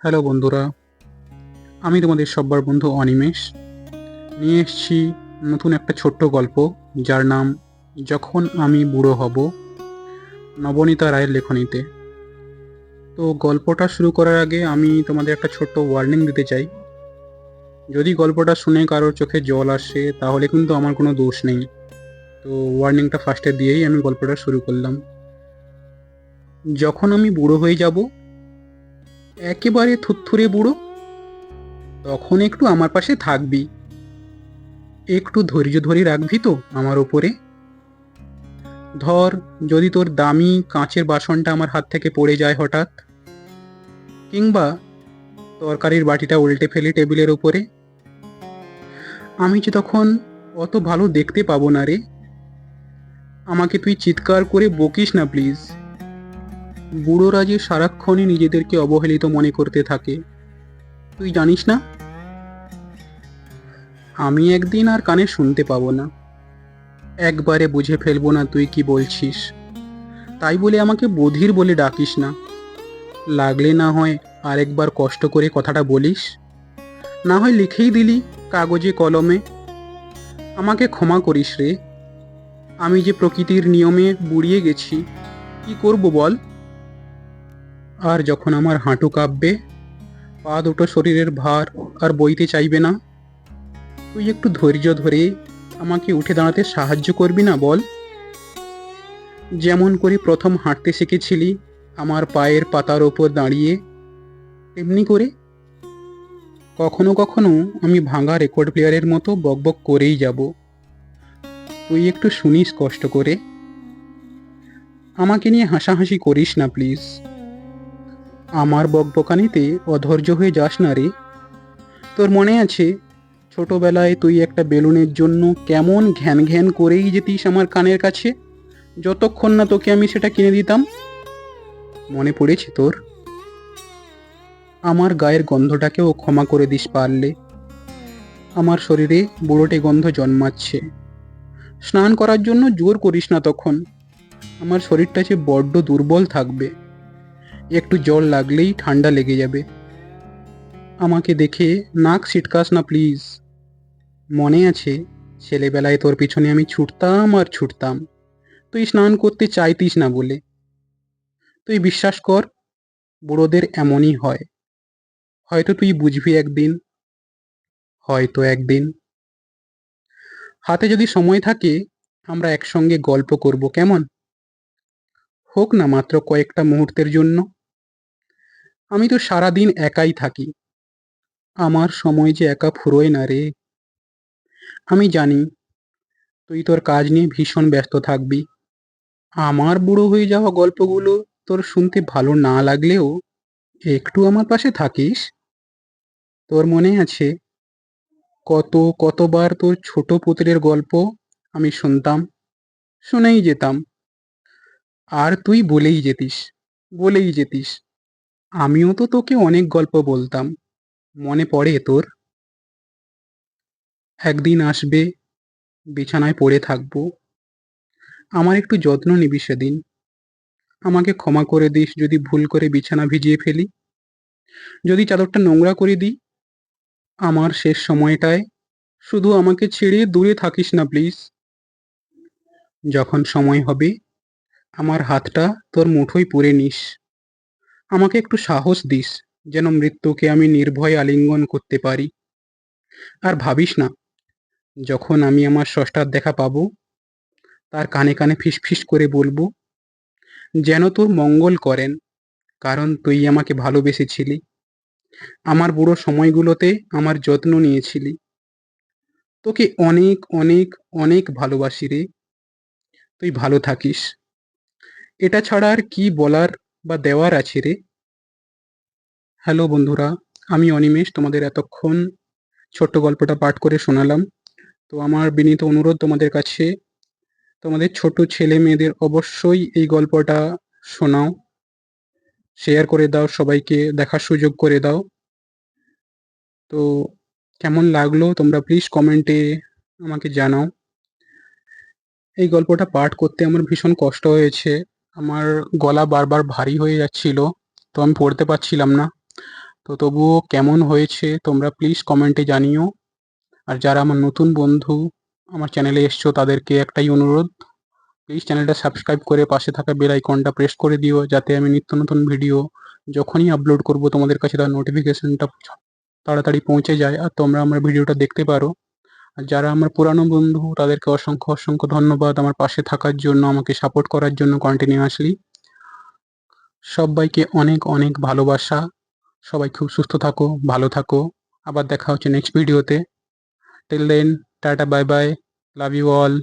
Hello বন্ধুরা, আমি তোমাদের সব্বার বন্ধু অনিমেষ। নিয়ে এসেছি নতুন একটা ছোট্ট গল্প, যার নাম যখন আমি বুড়ো হব, নবনীতা রায়ের লেখনীতে। তো গল্পটা শুরু করার আগে আমি তোমাদের একটা ছোট্ট ওয়ার্নিং দিতে চাই। যদি গল্পটা শুনে কারোর চোখে জল আসে তাহলে কিন্তু আমার কোনো দোষ নেই। তো ওয়ার্নিংটা ফার্স্টে দিয়েই আমি গল্পটা শুরু করলাম। যখন আমি বুড়ো হয়ে যাব, একেবারে থুরথুরে বুড়ো, তখন একটু আমার পাশে থাকবি। একটু ধৈর্য ধরে রাখবি তো আমার ওপরে। ধর, যদি তোর দামি কাঁচের বাসনটা আমার হাত থেকে পড়ে যায় হঠাৎ, কিংবা তরকারির বাটিটা উল্টে ফেলি টেবিলের ওপরে, আমি যে তখন অত ভালো দেখতে পাবো না রে। আমাকে তুই চিৎকার করে বকিস না প্লিজ। বুড়োরা যে সারাক্ষণই নিজেদেরকে অবহেলিত মনে করতে থাকে, তুই জানিস না? আমি একদিন আর কানে শুনতে পাবো না, একবারে বুঝে ফেলবো না তুই কি বলছিস। তাই বলে আমাকে বধির বলে ডাকিস না। লাগলে না হয় আরেকবার কষ্ট করে কথাটা বলিস, না হয় লিখেই দিলি কাগজে কলমে। আমাকে ক্ষমা করিস রে। আমি যে প্রকৃতির নিয়মে বুড়িয়ে গেছি, কি করব বল। আর যখন আমার হাঁটু কাঁপবে, পা দুটো শরীরের ভার আর বইতে চাইবে না, তুই একটু ধৈর্য ধরে আমাকে উঠে দাঁড়াতে সাহায্য করবি না বল? যেমন করে প্রথম হাঁটতে শিখেছিলি আমার পায়ের পাতার ওপর দাঁড়িয়ে, তেমনি করে। কখনো কখনো আমি ভাঙা রেকর্ড প্লেয়ারের মতো বকবক করেই যাব, তুই একটু শুনিস কষ্ট করে। আমাকে নিয়ে হাসাহাসি করিস না প্লিজ। আমার বকবকানিতে অধৈর্য হয়ে যাস না রে। তোর মনে আছে ছোটবেলায় তুই একটা বেলুনের জন্য কেমন ঘ্যান ঘ্যান করেই যেতিস আমার কানের কাছে, যতক্ষণ না তোকে আমি সেটা কিনে দিতাম? মনে পড়েছে তোর? আমার গায়ের গন্ধটাকেও ক্ষমা করে দিস পারলে। আমার শরীরে বুড়োটে গন্ধ জন্মাচ্ছে। স্নান করার জন্য জোর করিস না তখন। আমার শরীরটা যে বড্ড দুর্বল থাকবে, একটু জল লাগলেই ঠান্ডা লেগে যাবে। আমাকে দেখে নাক সিটকাস না প্লিজ। মনে আছে ছেলেবেলায় তোর পিছনে আমি ছুটতাম আর ছুটতাম, তুই স্নান করতে চাইতিস না বলে। তুই বিশ্বাস কর, বুড়োদের এমনই হয়। হয়তো তুই বুঝবি একদিন, হয়তো একদিন। হাতে যদি সময় থাকে, আমরা একসঙ্গে গল্প করব কেমন? হোক না মাত্র কয়েকটা মুহূর্তের জন্য। আমি তো সারাদিন একাই থাকি, আমার সময় যে একা ফুরোয় না রে। আমি জানি তুই তোর কাজ নিয়ে ভীষণ ব্যস্ত থাকবি। আমার বুড়ো হয়ে যাওয়া গল্পগুলো তোর শুনতে ভালো না লাগলেও একটু আমার পাশে থাকিস। তোর মনে আছে কতবার তোর ছোট পুতুলের গল্প আমি শুনতাম, শুনেই যেতাম। আর তুই বলেই যেতিস। আমিও তো তোকে অনেক গল্প বলতাম, মনে পড়ে তোর? একদিন আসবে, বিছানায় পড়ে থাকবো, আমার একটু যত্ন নিবি সেদিন। আমাকে ক্ষমা করে দিস যদি ভুল করে বিছানা ভিজিয়ে ফেলি, যদি চাদরটা নোংরা করে দিই। আমার শেষ সময়টায় শুধু আমাকে ছেড়ে দূরে থাকিস না প্লিজ। যখন সময় হবে, আমার হাতটা তোর মুঠোয় পুরে নিস। আমাকে একটু সাহস দিস, যেন মৃত্যুকে আমি নির্ভয়ে আলিঙ্গন করতে পারি। আর ভাবিস না, যখন আমি আমার স্রষ্টার দেখা পাবো, তার কানে কানে ফিসফিস করে বলবো, যেন তোর মঙ্গল করেন, কারণ তুই আমাকে ভালোবেসেছিলি। আমার বুড়ো সময়গুলোতে আমার যত্ন নিয়েছিলি। তোকে অনেক অনেক অনেক ভালোবাসি রে। তুই ভালো থাকিস। এটা ছাড়া আর কি বলার বা দেওয়ার আছে রে? হ্যালো বন্ধুরা, আমি অনিমেষ তোমাদের এতক্ষণ ছোট্ট গল্পটা পাঠ করে শোনালাম। তো আমার বিনীত অনুরোধ তোমাদের কাছে, তোমাদের ছোট ছেলে মেয়েদের অবশ্যই এই গল্পটা শোনাও, শেয়ার করে দাও, সবাইকে দেখার সুযোগ করে দাও। তো কেমন লাগলো তোমরা প্লিজ কমেন্টে আমাকে জানাও। এই গল্পটা পাঠ করতে আমার ভীষণ কষ্ট হয়েছে। আমার গলা বারবার ভারী হয়ে যাচ্ছিল, তো আমি পড়তে পারছিলাম না। তো তো তবুও কেমন হয়েছে তোমরা প্লিজ কমেন্টে জানিও। আর যারা আমার নতুন বন্ধু আমার চ্যানেলে এসছো তাদেরকে একটাই অনুরোধ, প্লিজ চ্যানেলটা সাবস্ক্রাইব করে পাশে থাকা বেল আইকনটা প্রেস করে দিও, যাতে আমি নিত্য নতুন ভিডিও যখনই আপলোড করব তোমাদের কাছে তার নোটিফিকেশনটা তাড়াতাড়ি পৌঁছে যায় আর তোমরা আমার ভিডিওটা দেখতে পারো। আর যারা আমার পুরানো বন্ধু তাদেরকে অসংখ্য অসংখ্য ধন্যবাদ আমার পাশে থাকার জন্য, আমাকে সাপোর্ট করার জন্য কন্টিনিউয়াসলি। সবাইকে অনেক অনেক ভালোবাসা। সবাই খুব সুস্থ থাকো, ভালো থাকো। আবার দেখা হচ্ছে নেক্সট ভিডিওতে। Till then, tata, bye bye, love you all.